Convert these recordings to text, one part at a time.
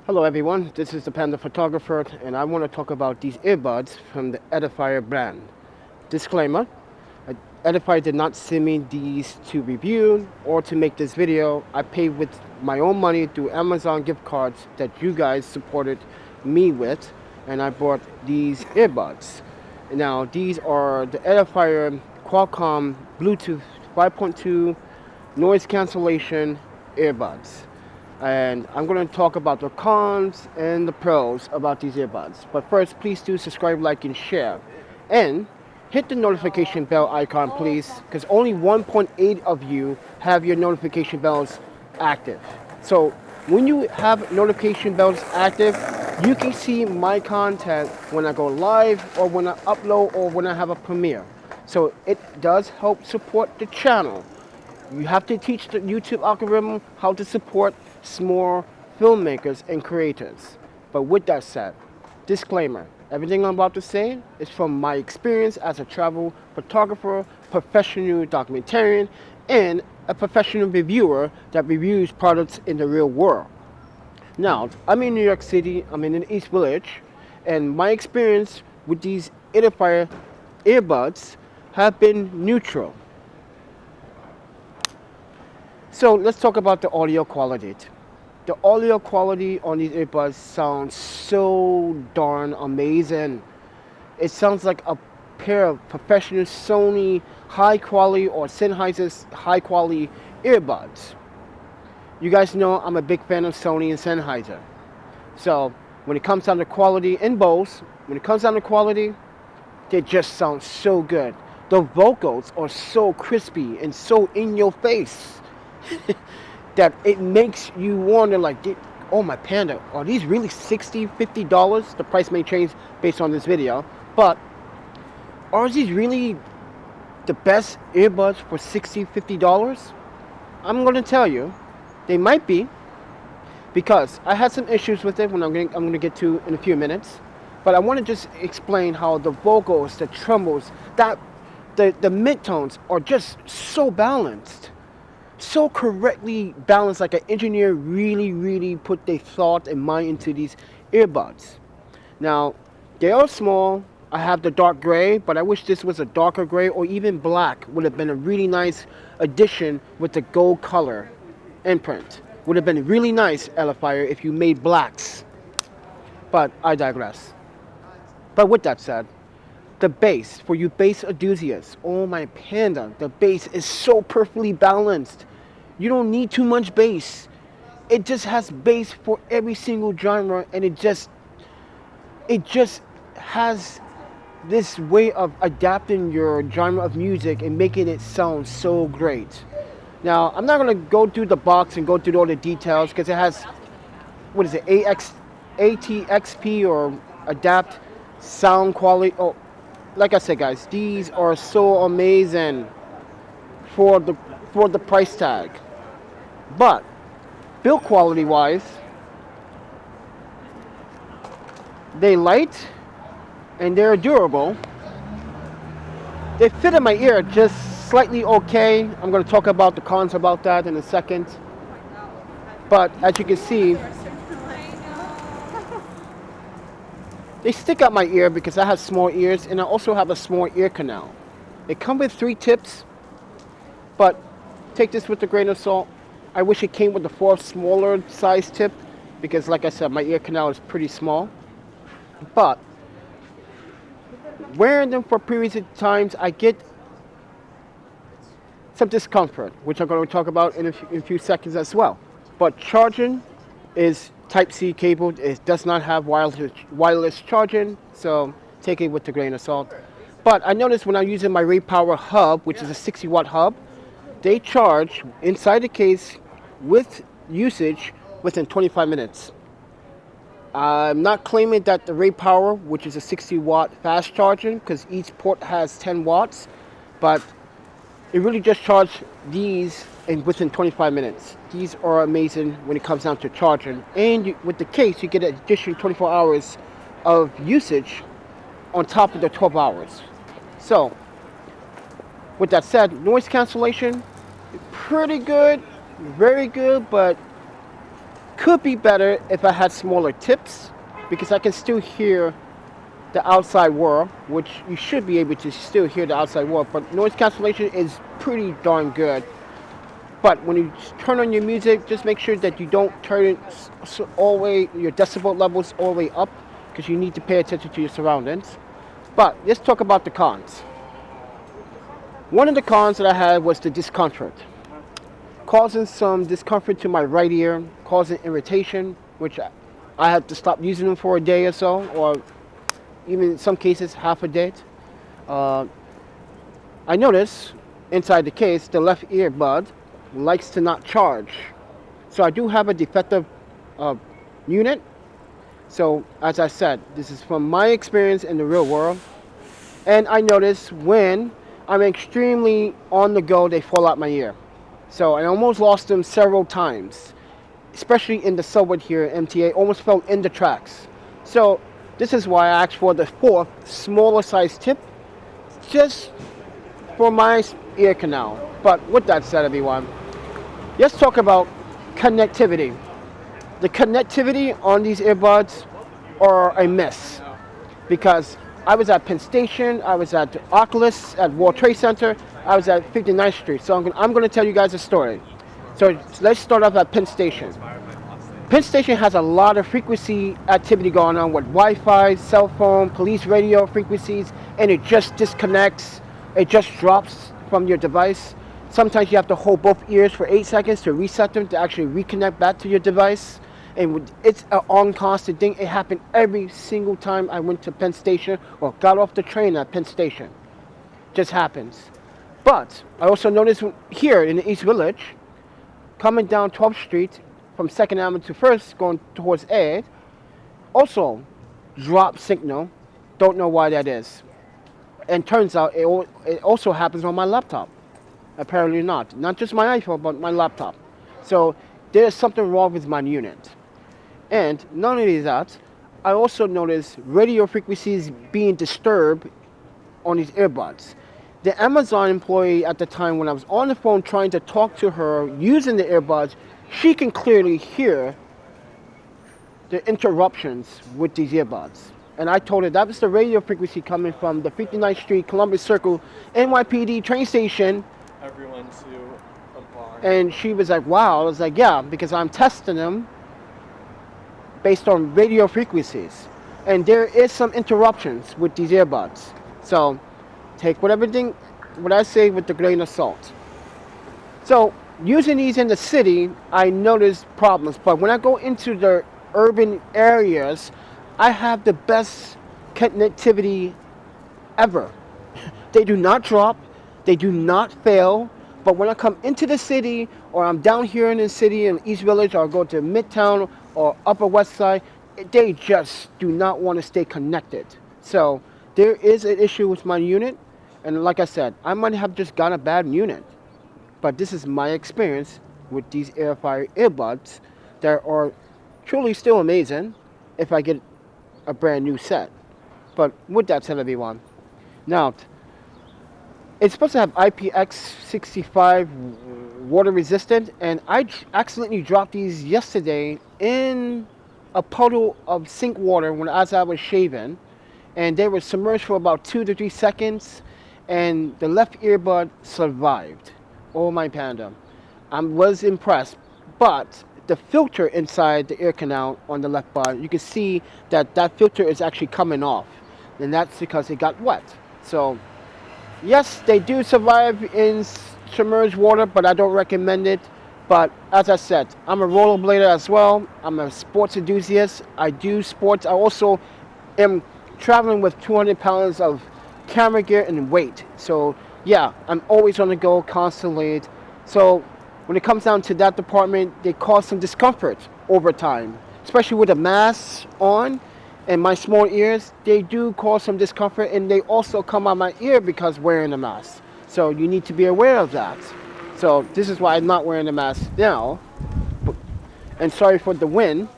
Hello everyone, this is the Panda Photographer and I want to talk about these earbuds from the Edifier brand. Disclaimer, Edifier did not send me these to review or to make this video. I paid with my own money through Amazon gift cards that you guys supported me with, and I bought these earbuds. Now these are the Edifier Qualcomm Bluetooth 5.2 noise cancellation earbuds. And I'm going to talk about the cons and the pros about these earbuds. But first, please do subscribe, like, and share. And hit the notification bell icon, please, because only 1.8 of you have your notification bells active. So when you have notification bells active, you can see my content when I go live or when I upload or when I have a premiere. So it does help support the channel. You have to teach the YouTube algorithm how to support small filmmakers and creators. But with that said, disclaimer, everything I'm about to say is from my experience as a travel photographer, professional documentarian, and a professional reviewer that reviews products in the real world. Now, I'm in New York City, I'm in the East Village, and my experience with these Edifier earbuds have been neutral. So let's talk about the audio quality. The audio quality on these earbuds sounds so darn amazing. It sounds like a pair of professional Sony high quality or Sennheiser's high quality earbuds. You guys know I'm a big fan of Sony and Sennheiser. So when it comes down to quality in Bose, when it comes down to quality, they just sound so good. The vocals are so crispy and so in your face. That it makes you wonder, like, oh my Panda, are these really $60, $50? The price may change based on this video, but are these really the best earbuds for $60, $50? I'm going to tell you, they might be, because I had some issues with it when I'm going to get to in a few minutes, but I want to just explain how the vocals, the trembles, that the mid-tones are just so balanced. So correctly balanced, like an engineer really put their thought and mind into these earbuds. Now, they are small. I have the dark gray, but I wish this was a darker gray or even black. Would have been a really nice addition with the gold color imprint. Would have been really nice, Edifier, if you made blacks. But I digress. But with that said, the bass, for you bass enthusiasts, oh my Panda, the bass is so perfectly balanced. You don't need too much bass. It just has bass for every single genre, and it just has this way of adapting your genre of music and making it sound so great. Now, I'm not gonna go through the box and go through all the details because it has, what is it, ATXP or adapt sound quality. Oh, like I said, guys, these are so amazing for the price tag. But build quality wise, they light and they're durable. They fit in my ear just slightly okay. I'm going to talk about the cons about that in a second. But as you can see, they stick out my ear because I have small ears and I also have a small ear canal. They come with 3 tips, but take this with a grain of salt. I wish it came with a 4th smaller size tip because, like I said, my ear canal is pretty small. But wearing them for periods of times, I get some discomfort, which I'm going to talk about in a few seconds as well. But charging is Type-C cable. It does not have wireless charging, so take it with a grain of salt. But I noticed when I'm using my RayPower hub, which is a 60-watt hub, they charge inside the case with usage within 25 minutes. I'm not claiming that the RayPower, which is a 60-watt fast charging, because each port has 10 watts, but it really just charged these within 25 minutes. These are amazing when it comes down to charging. And with the case, you get an additional 24 hours of usage on top of the 12 hours. So, with that said, noise cancellation, pretty good, very good, but Could be better if I had smaller tips, because I can still hear the outside world, which you should be able to still hear the outside world, but noise cancellation is pretty darn good. But when you turn on your music, just make sure that you don't turn it all the way, your decibel levels all the way up, because you need to pay attention to your surroundings. But let's talk about the cons. One of the cons that I had was the discomfort, causing some discomfort to my right ear, causing irritation, which I had to stop using them for a day or so, or even in some cases half a day. I notice inside the case the left earbud likes to not charge. So I do have a defective unit. So as I said, this is from my experience in the real world. And I notice when I'm extremely on the go, they fall out my ear. So I almost lost them several times, especially in the subway here at MTA, almost fell in the tracks. So this is why I asked for the fourth, smaller size tip, just for my ear canal. But with that said, everyone, let's talk about connectivity. The connectivity on these earbuds are a mess, because I was at Penn Station, I was at the Oculus, at World Trade Center, I was at 59th Street. So I'm going to tell you guys a story. So let's start off at Penn Station. Penn Station has a lot of frequency activity going on with Wi-Fi, cell phone, police radio frequencies, and it just disconnects. It just drops from your device. Sometimes you have to hold both ears for 8 seconds to reset them to actually reconnect back to your device. And it's an on-constant thing. It happened every single time I went to Penn Station or got off the train at Penn Station. Just happens. But I also noticed here in the East Village, coming down 12th Street from 2nd Avenue to 1st, going towards Ed, also drop signal. Don't know why that is. And turns out it also happens on my laptop. Apparently not. Not just my iPhone, but my laptop. So there's something wrong with my unit. And not only that, I also noticed radio frequencies being disturbed on these earbuds. The Amazon employee at the time, when I was on the phone trying to talk to her using the earbuds, she can clearly hear the interruptions with these earbuds. And I told her that was the radio frequency coming from the 59th Street, Columbus Circle, NYPD train station. Everyone to a bar. And she was like, wow. I was like, yeah, because I'm testing them based on radio frequencies. And there is some interruptions with these earbuds. So take what I say with a grain of salt. So using these in the city, I notice problems. But when I go into the urban areas, I have the best connectivity ever. They do not drop. They do not fail. But when I come into the city, or I'm down here in the city in East Village, or I go to Midtown or Upper West Side, they just do not want to stay connected. So there is an issue with my unit. And like I said, I might have just got a bad unit. But this is my experience with these Edifier earbuds that are truly still amazing if I get a brand new set. But with that said, everyone, now it's supposed to have IPX65 water resistant, and I accidentally dropped these yesterday in a puddle of sink water as I was shaving, and they were submerged for about 2 to 3 seconds, and the left earbud survived. Oh my panda, I was impressed. But the filter inside the ear canal on the left bud, you can see that filter is actually coming off, and that's because it got wet. So yes, they do survive in submerged water, but I don't recommend it. But as I said, I'm a rollerblader as well. I'm a sports enthusiast. I do sports. I also am traveling with 200 pounds of camera gear and weight. So yeah, I'm always on the go, constantly. So when it comes down to that department, they cause some discomfort over time, especially with the mask on and my small ears. They do cause some discomfort, and they also come out my ear because wearing the mask. So you need to be aware of that. So this is why I'm not wearing the mask now. And sorry for the wind,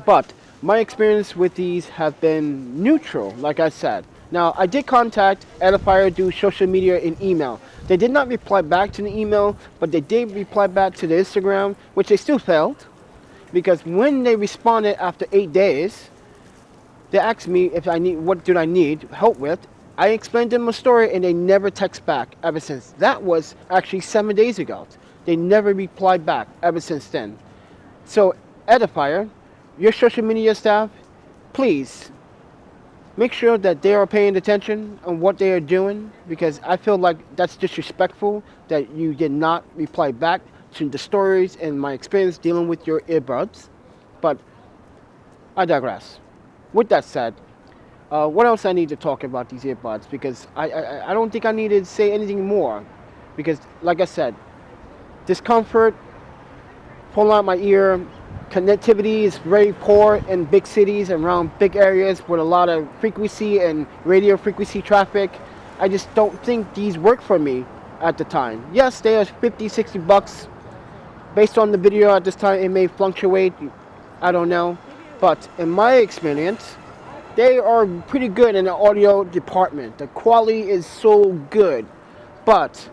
but my experience with these have been neutral, like I said. Now, I did contact Edifier through social media and email. They did not reply back to the email, but they did reply back to the Instagram, which they still failed, because when they responded after 8 days, they asked me if I need what did I need help with. I explained them a story and they never text back ever since. That was actually 7 days ago. They never replied back ever since then. So Edifier, your social media staff, please make sure that they are paying attention on what they are doing, because I feel like that's disrespectful that you did not reply back to the stories and my experience dealing with your earbuds. But I digress. With that said, what else I need to talk about these earbuds? Because I don't think I need to say anything more. Because like I said, discomfort, pulling out my ear, connectivity is very poor in big cities and around big areas with a lot of frequency and radio frequency traffic. I just don't think these work for me at the time. Yes, they are 50, 60 bucks. Based on the video at this time, it may fluctuate. I don't know. But in my experience, they are pretty good in the audio department. The quality is so good. But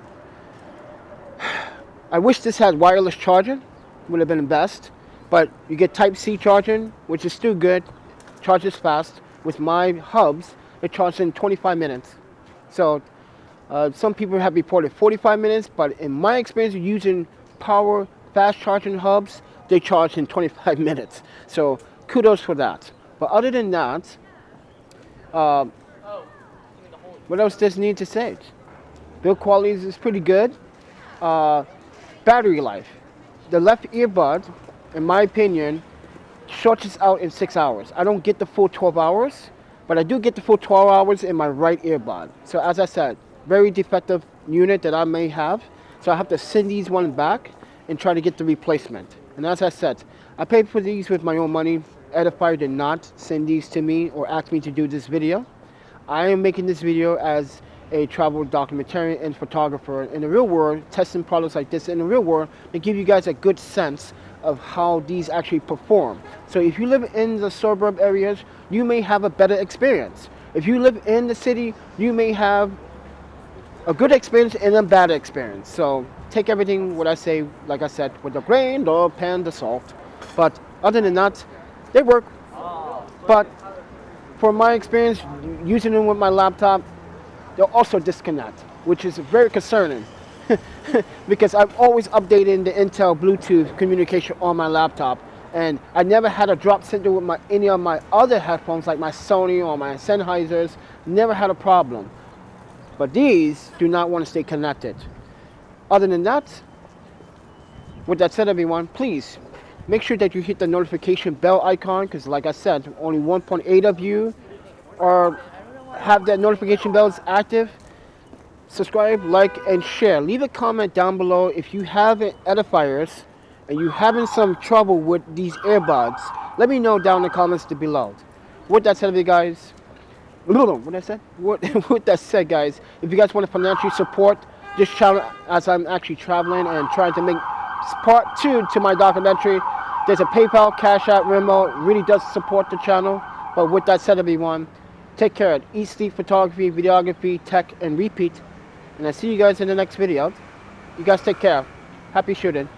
I wish this had wireless charging. Would have been the best. But you get Type-C charging, which is still good. Charges fast. With my hubs, it charges in 25 minutes. So some people have reported 45 minutes, but in my experience using power fast charging hubs, they charge in 25 minutes. So kudos for that. But other than that, what else does need to say? Build quality is pretty good. Battery life. The left earbud, in my opinion, shorts out in 6 hours. I don't get the full 12 hours, but I do get the full 12 hours in my right earbud. So as I said, very defective unit that I may have. So I have to send these one back and try to get the replacement. And as I said, I paid for these with my own money. Edifier did not send these to me or ask me to do this video. I am making this video as a travel documentarian and photographer in the real world, testing products like this in the real world to give you guys a good sense of how these actually perform. So if you live in the suburb areas, you may have a better experience. If you live in the city, you may have a good experience and a bad experience. So take everything what I say, like I said, with a grain of pan of salt. But other than that, they work. But for my experience using them with my laptop, they'll also disconnect, which is very concerning because I'm always updating the Intel Bluetooth communication on my laptop, and I never had a drop center with any of my other headphones like my Sony or my Sennheisers. Never had a problem. But these do not want to stay connected. Other than that, with that said, everyone, please make sure that you hit the notification bell icon, because like I said, only 1.8 of you have that notification bells active. Subscribe, like, and share. Leave a comment down below if you have Edifiers and you having some trouble with these earbuds. Let me know down in the comments below. With that said, guys, what I said? With that said, guys, if you guys want to financially support this channel as I'm actually traveling and trying to make part 2 to my documentary, there's a PayPal, Cash App, Venmo. It really does support the channel. But with that said, everyone, take care. Eat, sleep, photography, videography, tech, and repeat. And I'll see you guys in the next video. You guys take care. Happy shooting.